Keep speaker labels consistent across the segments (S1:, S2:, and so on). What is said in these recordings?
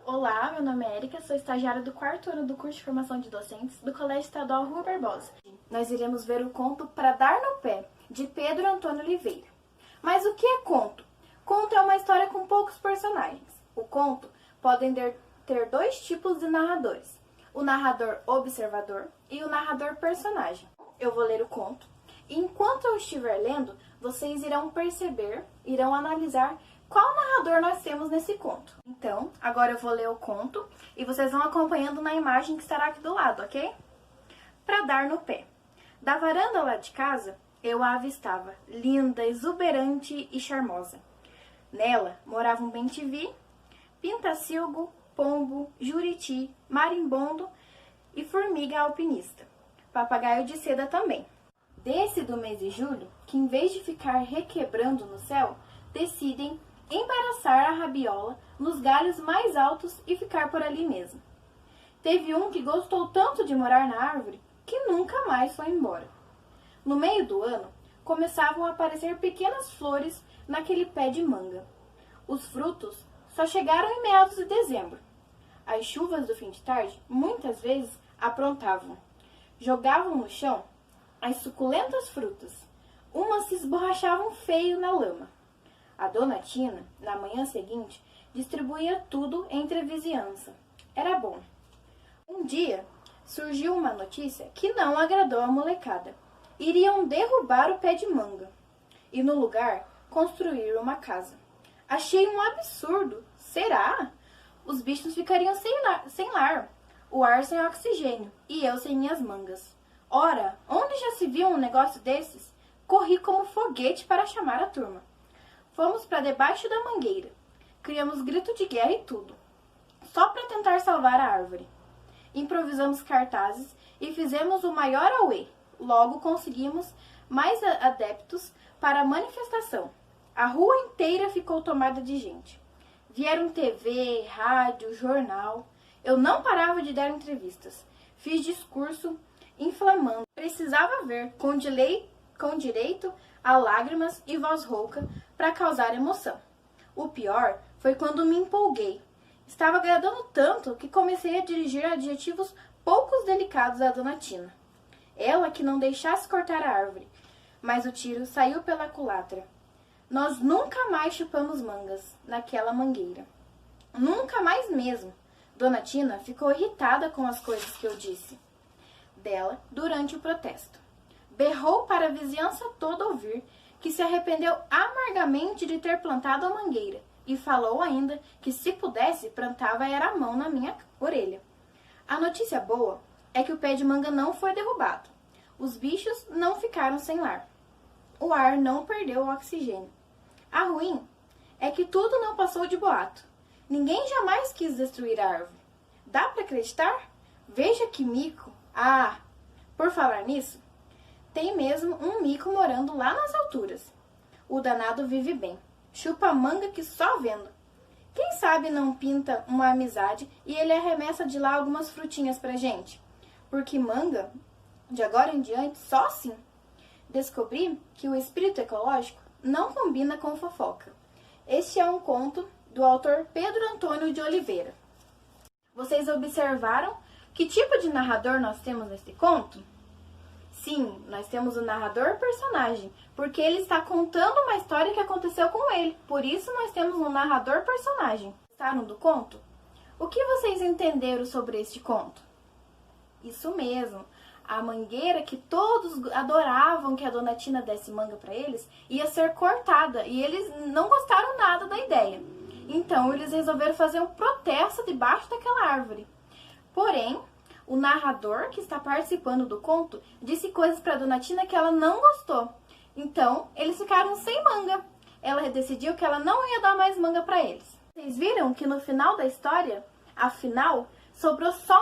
S1: Olá, meu nome é Erika, sou estagiária do 4º ano do curso de formação de docentes do Colégio Estadual Rua Barbosa. Nós iremos ver o conto Pra Dar no Pé, de Pedro Antônio Oliveira. Mas o que é conto? Conto é uma história com poucos personagens. O conto podem ter dois tipos de narradores, o narrador observador e o narrador personagem. Eu vou ler o conto e enquanto eu estiver lendo, vocês irão analisar qual narrador nós temos nesse conto. Então, agora eu vou ler o conto e vocês vão acompanhando na imagem que estará aqui do lado, ok? Pra dar no pé. Da varanda lá de casa, eu a avistava, linda, exuberante e charmosa. Nela moravam bem-te-vi, pintacilgo, pombo, juriti, marimbondo e formiga alpinista. Papagaio de seda também. Desse do mês de julho, que em vez de ficar requebrando no céu, decidem embaraçar a rabiola nos galhos mais altos e ficar por ali mesmo. Teve um que gostou tanto de morar na árvore que nunca mais foi embora. No meio do ano, começavam a aparecer pequenas flores naquele pé de manga. Os frutos só chegaram em meados de dezembro. As chuvas do fim de tarde muitas vezes aprontavam. Jogavam no chão as suculentas frutas. Umas se esborrachavam feio na lama. A dona Tina, na manhã seguinte, distribuía tudo entre a vizinhança. Era bom. Um dia, surgiu uma notícia que não agradou a molecada. Iriam derrubar o pé de manga e, no lugar, construir uma casa. Achei um absurdo. Será? Os bichos ficariam sem lar, o ar sem oxigênio e eu sem minhas mangas. Ora, onde já se viu um negócio desses? Corri como foguete para chamar a turma. Fomos para debaixo da mangueira. Criamos grito de guerra e tudo, só para tentar salvar a árvore. Improvisamos cartazes e fizemos o maior auê. Logo conseguimos mais adeptos para a manifestação. A rua inteira ficou tomada de gente. Vieram TV, rádio, jornal. Eu não parava de dar entrevistas. Fiz discurso inflamando. Precisava ver com direito a lágrimas e voz rouca para causar emoção. O pior foi quando me empolguei. Estava agradando tanto que comecei a dirigir adjetivos poucos delicados à dona Tina. Ela que não deixasse cortar a árvore, mas o tiro saiu pela culatra. Nós nunca mais chupamos mangas naquela mangueira. Nunca mais mesmo. Dona Tina ficou irritada com as coisas que eu disse dela durante o protesto. Berrou para a vizinhança toda ouvir que se arrependeu amargamente de ter plantado a mangueira e falou ainda que se pudesse plantava era a mão na minha orelha. A notícia boa é que o pé de manga não foi derrubado. Os bichos não ficaram sem lar. O ar não perdeu o oxigênio. A ruim é que tudo não passou de boato. Ninguém jamais quis destruir a árvore. Dá para acreditar? Veja que mico! Ah, por falar nisso, tem mesmo um mico morando lá nas alturas. O danado vive bem. Chupa manga que só vendo. Quem sabe não pinta uma amizade e ele arremessa de lá algumas frutinhas pra gente? Porque manga, de agora em diante, só assim. Descobri que o espírito ecológico não combina com fofoca. Este é um conto do autor Pedro Antônio de Oliveira. Vocês observaram que tipo de narrador nós temos nesse conto? Sim, nós temos o narrador personagem, porque ele está contando uma história que aconteceu com ele. Por isso nós temos um narrador personagem. Gostaram do conto? O que vocês entenderam sobre este conto? Isso mesmo, a mangueira que todos adoravam que a dona Tina desse manga para eles, ia ser cortada e eles não gostaram nada da ideia. Então eles resolveram fazer um protesto debaixo daquela árvore. Porém, o narrador que está participando do conto disse coisas para dona Tina que ela não gostou. Então, eles ficaram sem manga. Ela decidiu que ela não ia dar mais manga para eles. Vocês viram que no final da história, afinal, sobrou só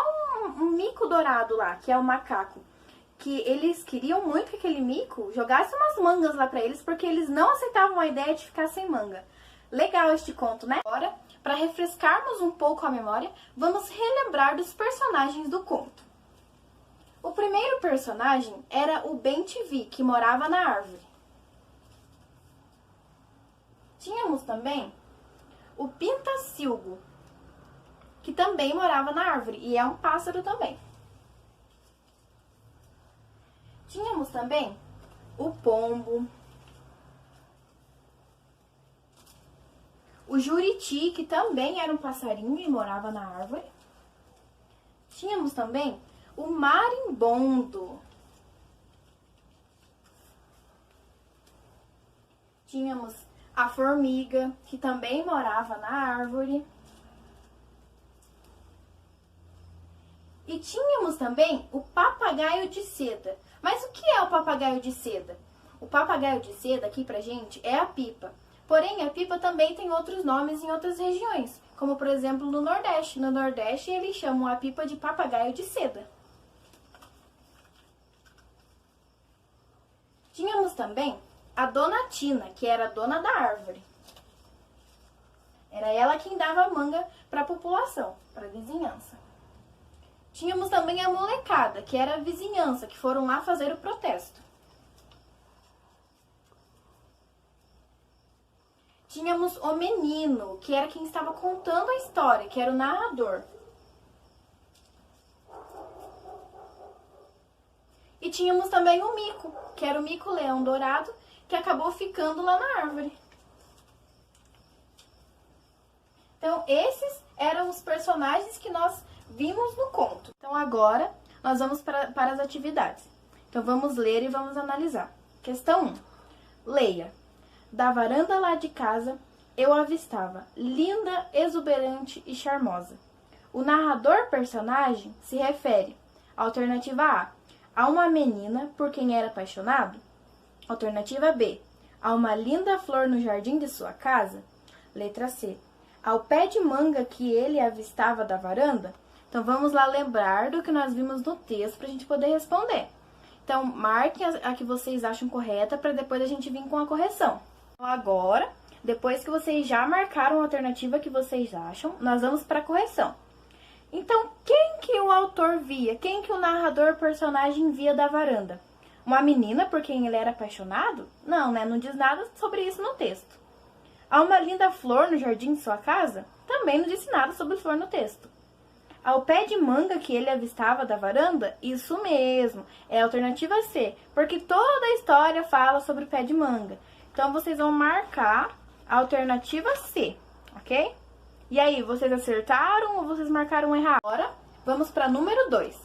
S1: um mico dourado lá, que é o macaco. Que eles queriam muito que aquele mico jogasse umas mangas lá para eles, porque eles não aceitavam a ideia de ficar sem manga. Legal este conto, né? Agora, para refrescarmos um pouco a memória, vamos relembrar dos personagens do conto. O primeiro personagem era o bem-te-vi, que morava na árvore. Tínhamos também o pintacilgo, que também morava na árvore e é um pássaro também. Tínhamos também o pombo, o juriti, que também era um passarinho e morava na árvore. Tínhamos também o marimbondo. Tínhamos a formiga, que também morava na árvore. E tínhamos também o papagaio de seda. Mas o que é o papagaio de seda? O papagaio de seda aqui pra gente é a pipa. Porém, a pipa também tem outros nomes em outras regiões, como por exemplo no Nordeste. No Nordeste eles chamam a pipa de papagaio de seda. Tínhamos também a dona Tina, que era a dona da árvore. Era ela quem dava manga para a população, para a vizinhança. Tínhamos também a molecada, que era a vizinhança, que foram lá fazer o protesto. Tínhamos o menino, que era quem estava contando a história, que era o narrador. E tínhamos também o mico, que era o mico-leão dourado, que acabou ficando lá na árvore. Então, esses eram os personagens que nós vimos no conto. Então, agora, nós vamos para as atividades. Então, vamos ler e vamos analisar. Questão 1. Leia. Da varanda lá de casa, eu avistava, linda, exuberante e charmosa. O narrador personagem se refere, alternativa A uma menina por quem era apaixonado. Alternativa B, a uma linda flor no jardim de sua casa. Letra C, ao pé de manga que ele avistava da varanda. Então, vamos lá lembrar do que nós vimos no texto para a gente poder responder. Então, marquem a que vocês acham correta para depois a gente vir com a correção. Então, agora, depois que vocês já marcaram a alternativa que vocês acham, nós vamos para a correção. Então, quem que o autor via? Quem que o narrador personagem via da varanda? Uma menina por quem ele era apaixonado? Não, né? Não diz nada sobre isso no texto. Há uma linda flor no jardim de sua casa? Também não disse nada sobre flor no texto. Ao pé de manga que ele avistava da varanda? Isso mesmo, é a alternativa C, porque toda a história fala sobre o pé de manga. Então, vocês vão marcar a alternativa C, ok? E aí, vocês acertaram ou vocês marcaram errado? Agora, vamos para número 2.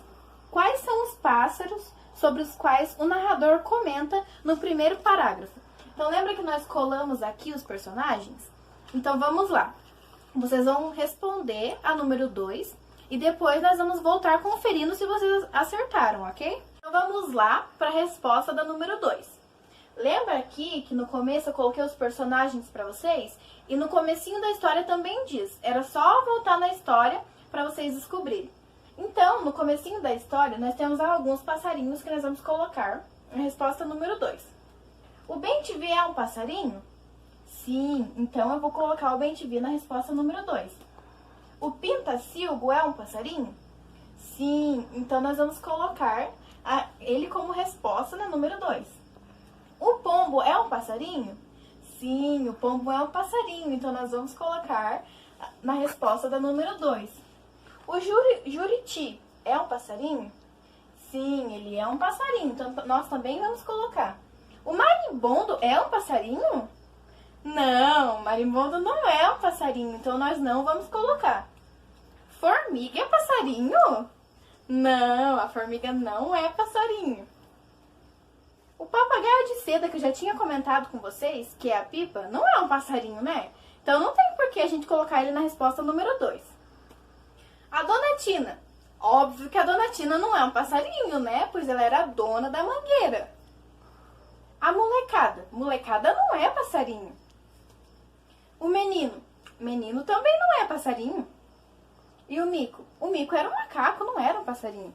S1: Quais são os pássaros sobre os quais o narrador comenta no primeiro parágrafo? Então, lembra que nós colamos aqui os personagens? Então, vamos lá. Vocês vão responder a número 2 e depois nós vamos voltar conferindo se vocês acertaram, ok? Então, vamos lá para a resposta da número 2. Lembra aqui que no começo eu coloquei os personagens para vocês? E no comecinho da história também diz. Era só voltar na história para vocês descobrirem. Então, no comecinho da história, nós temos alguns passarinhos que nós vamos colocar na resposta número 2. O bem-te-vi é um passarinho? Sim, então eu vou colocar o bem-te-vi na resposta número 2. O pinta-silgo é um passarinho? Sim, então nós vamos colocar ele como resposta na número 2. O pombo é um passarinho? Sim, o pombo é um passarinho, então nós vamos colocar na resposta da número 2. O juriti é um passarinho? Sim, ele é um passarinho, então nós também vamos colocar. O marimbondo é um passarinho? Não, marimbondo não é um passarinho, então nós não vamos colocar. Formiga é passarinho? Não, a formiga não é passarinho. O papagaio de seda, que eu já tinha comentado com vocês, que é a pipa, não é um passarinho, né? Então não tem por que a gente colocar ele na resposta número 2. A dona Tina. Óbvio que a dona Tina não é um passarinho, né? Pois ela era a dona da mangueira. A molecada. Molecada não é passarinho. O menino. Menino também não é passarinho. E o mico? O mico era um macaco, não era um passarinho.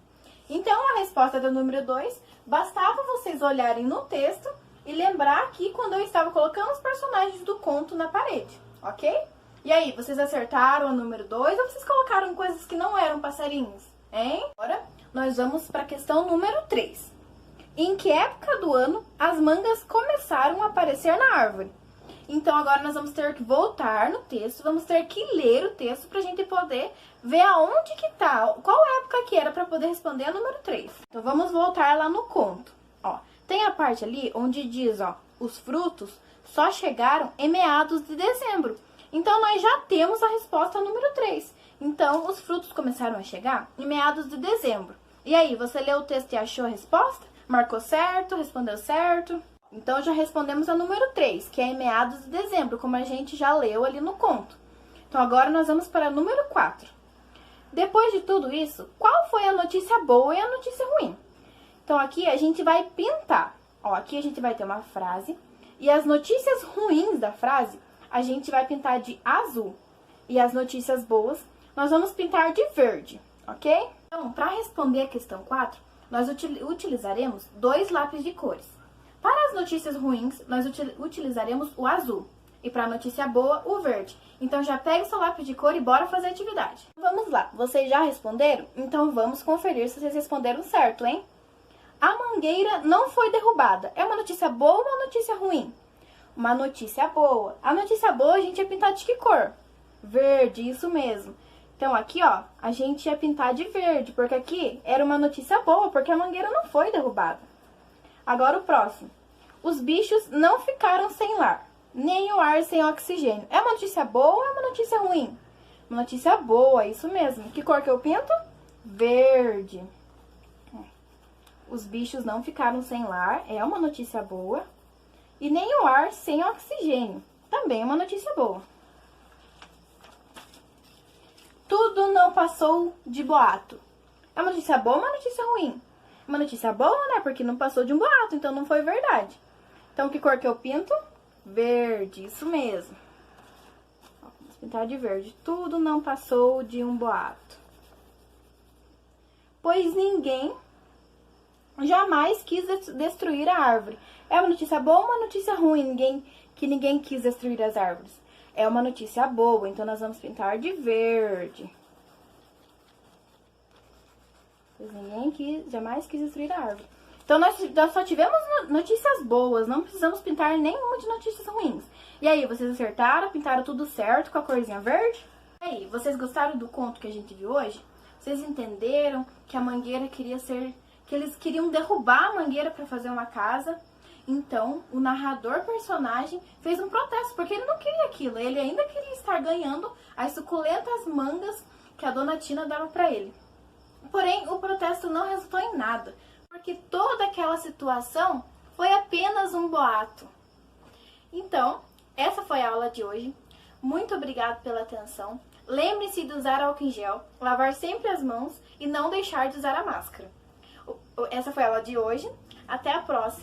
S1: Então, a resposta do número 2, bastava vocês olharem no texto e lembrar aqui quando eu estava colocando os personagens do conto na parede, ok? E aí, vocês acertaram o número 2 ou vocês colocaram coisas que não eram passarinhos, hein? Agora, nós vamos para a questão número 3. Em que época do ano as mangas começaram a aparecer na árvore? Então, agora nós vamos ter que voltar no texto, vamos ter que ler o texto pra gente poder ver aonde que tá, qual época que era pra poder responder a número 3. Então, vamos voltar lá no conto. Ó, tem a parte ali onde diz, ó, os frutos só chegaram em meados de dezembro. Então, nós já temos a resposta número 3. Então, os frutos começaram a chegar em meados de dezembro. E aí, você leu o texto e achou a resposta? Marcou certo? Respondeu certo? Então, já respondemos a número 3, que é em meados de dezembro, como a gente já leu ali no conto. Então, agora nós vamos para a número 4. Depois de tudo isso, qual foi a notícia boa e a notícia ruim? Então, aqui a gente vai pintar. Ó, aqui a gente vai ter uma frase. E as notícias ruins da frase, a gente vai pintar de azul. E as notícias boas, nós vamos pintar de verde, ok? Então, para responder a questão 4, nós utilizaremos 2 lápis de cores. Para as notícias ruins, nós utilizaremos o azul. E para a notícia boa, o verde. Então, já pega o seu lápis de cor e bora fazer a atividade. Vamos lá, vocês já responderam? Então, vamos conferir se vocês responderam certo, hein? A mangueira não foi derrubada. É uma notícia boa ou uma notícia ruim? Uma notícia boa. A notícia boa a gente ia pintar de que cor? Verde, isso mesmo. Então, aqui, ó, a gente ia pintar de verde, porque aqui era uma notícia boa, porque a mangueira não foi derrubada. Agora o próximo. Os bichos não ficaram sem lar, nem o ar sem oxigênio. É uma notícia boa ou é uma notícia ruim? Uma notícia boa, isso mesmo. Que cor que eu pinto? Verde. Os bichos não ficaram sem lar, é uma notícia boa. E nem o ar sem oxigênio, também é uma notícia boa. Tudo não passou de boato. É uma notícia boa ou uma notícia ruim? Uma notícia boa, né? Porque não passou de um boato, então não foi verdade. Então, que cor que eu pinto? Verde, isso mesmo. Ó, vamos pintar de verde. Tudo não passou de um boato. Pois ninguém jamais quis destruir a árvore. É uma notícia boa ou uma notícia ruim? Que ninguém quis destruir as árvores. É uma notícia boa, então nós vamos pintar de verde. Pois ninguém jamais quis destruir a árvore. Então, nós só tivemos notícias boas, não precisamos pintar nenhuma de notícias ruins. E aí, vocês acertaram? Pintaram tudo certo com a corzinha verde? E aí, vocês gostaram do conto que a gente viu hoje? Vocês entenderam que a mangueira queria ser... que eles queriam derrubar a mangueira para fazer uma casa? Então, o narrador personagem fez um protesto, porque ele não queria aquilo. Ele ainda queria estar ganhando as suculentas mangas que a dona Tina dava para ele. Porém, o protesto não resultou em nada, porque toda aquela situação foi apenas um boato. Então, essa foi a aula de hoje. Muito obrigada pela atenção. Lembre-se de usar álcool em gel, lavar sempre as mãos e não deixar de usar a máscara. Essa foi a aula de hoje. Até a próxima.